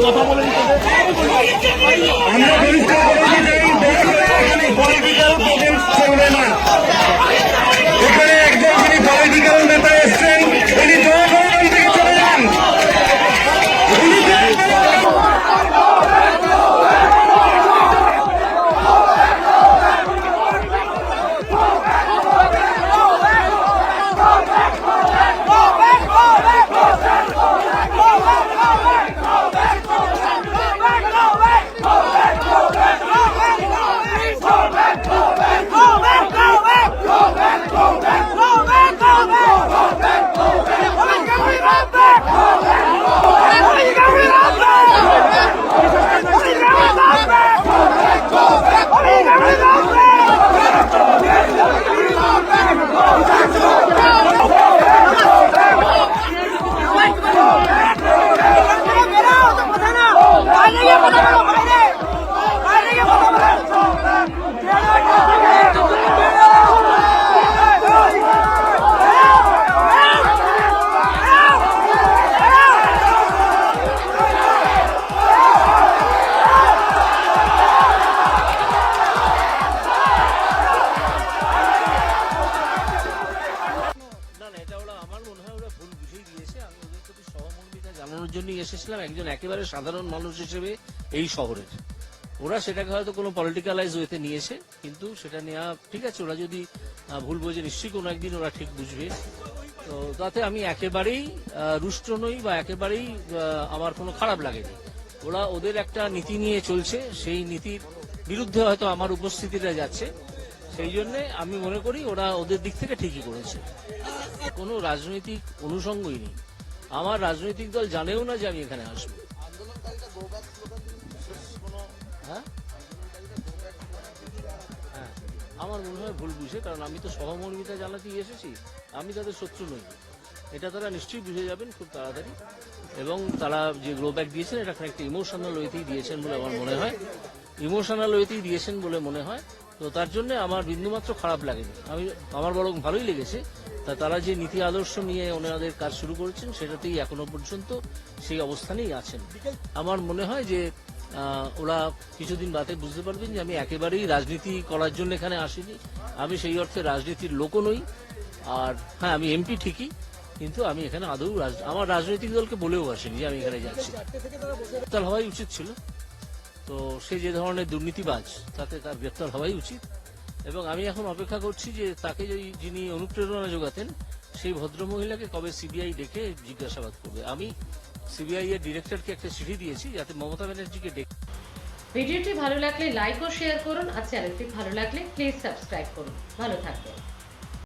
কথা বলে political protest চলবে না। এখানে একজন যিনি পলিটিক্যাল নেতা এসছেন, তিনি জনগণ থেকে চলে যান। জানানোর জন্য এসেছিলাম একজন একেবারে সাধারণ মানুষ হিসেবে এই শহরের। ওরা সেটাকে হয়তো কোনো পলিটিক্যালাইজ ওয়েতে নিয়েছে, কিন্তু সেটা নেওয়া ঠিক আছে। ওরা যদি ভুল বোঝে, নিশ্চয়ই কোনো একদিন ওরা ঠিক বুঝবে। তো তাতে আমি একেবারেই রুষ্ট নই বা একেবারেই আমার কোনো খারাপ লাগেনি। ওরা ওদের একটা নীতি নিয়ে চলছে, সেই নীতির বিরুদ্ধে হয়তো আমার উপস্থিতিটা যাচ্ছে। সেই জন্য আমি মনে করি ওরা ওদের দিক থেকে ঠিকই করেছে। কোনো রাজনৈতিক অনুষঙ্গই নেই। আমার রাজনৈতিক দল জানেও না যে আমি এখানে আসবো। হ্যাঁ, আমার মনে হয় ভুল বুঝে, কারণ আমি তো সহমর্মিতা জানাতেই এসেছি, আমি তাদের শত্রু নই। এটা তারা নিশ্চয়ই বুঝে যাবেন খুব তাড়াতাড়ি। এবং তারা যে গ্লো ব্যাক দিয়েছেন, এটা একটা ইমোশনাল ওয়েতেই দিয়েছেন বলে আমার মনে হয়। ইমোশনাল ওয়েতেই দিয়েছেন বলে মনে হয়। তো তার জন্য আমার বিন্দুমাত্র খারাপ লাগেনি, আমার বরং ভালোই লেগেছে। তা তারা যে নীতি আদর্শ নিয়ে ওনাদের কাজ শুরু করেছেন, সেটাতেই এখনো পর্যন্ত সেই অবস্থানেই আছেন। আমার মনে হয় যে ওরা কিছুদিন বাদে বুঝতে পারবেন যে আমি একেবারেই রাজনীতি করার জন্য এখানে আসিনি। আমি সেই অর্থে রাজনীতির লোকও নই। আর হ্যাঁ, আমি এমপি ঠিকই, কিন্তু আমি এখানে আদৌ আমার রাজনৈতিক দলকে বলেও আসিনি যে আমি এখানে যাচ্ছি। গ্রেপ্তার হওয়াই উচিত ছিল। তো সে যে ধরনের দুর্নীতিবাজ, তাতে তার গ্রেপ্তার হওয়াই উচিত। এবং আমি এখন অপেক্ষা করছি যে তাকে যিনি অনুপ্রেরণা যোগাতেন, সেই ভদ্রমহিলাকে কবে সিবিআই ডেকে জিজ্ঞাসাবাদ করবে। আমি সিবিআই এর ডিরেক্টরকে একটা চিঠি দিয়েছি যাতে মমতা ব্যানার্জিকে ডেকে। ভিডিওটি ভালো লাগলে লাইক ও শেয়ার করুন, আর চ্যানেলটি ভালো লাগলে প্লিজ সাবস্ক্রাইব করুন। ভালো থাকবেন।